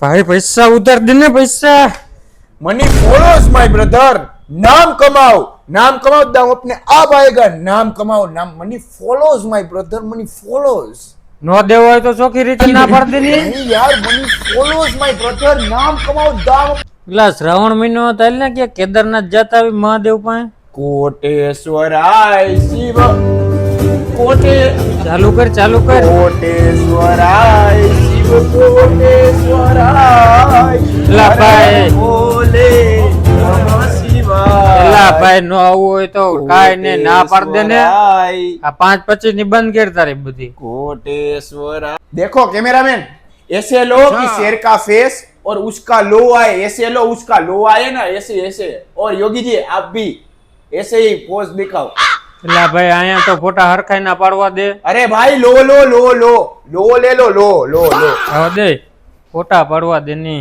भाई पैसा उधार देने पैसा। Money follows my brother. नाम कमाओ दाम अपने आप आएगा। नाम कमाओ नाम। Money follows my brother. Money follows. नो देव હોય તો ચોખી રીતે ના પાડ દેની। नहीं यार मनी फॉलोज माय ब्रदर। नाम कमाओ दाम। પેલા શ્રાવણ મહિનો હતા ને કે કેદારનાથ જતા આવી મહાદેવ પાસે। कोटेश्वराय शिव कोटे ચાલુ કર कोटेश्वराय शिव कोटेश्वराय ला भाई। बोले नमः शिवाय। પેલા ભાઈ નો આવું હોય તો કાઈ ને ના પાડ દેને। આ 5:25 ની બંધ કર તારી બધી। कोटेश्वराय। देखो कैमरामैन ऐसे लो कि शेर का फेस और उसका लो आए। ऐसे लो उसका लो आए ना ऐसे ऐसे। और योगी जी आप भी ऐसे ही पोज दिखाओ। પેલા ભાઈ આયા તો ફોટા હરખાઈ ના પાડવા દે। अरे भाई लो लो लो लो लो ले लो लो लो लो। હવે દે ફોટા પાડવા દેની।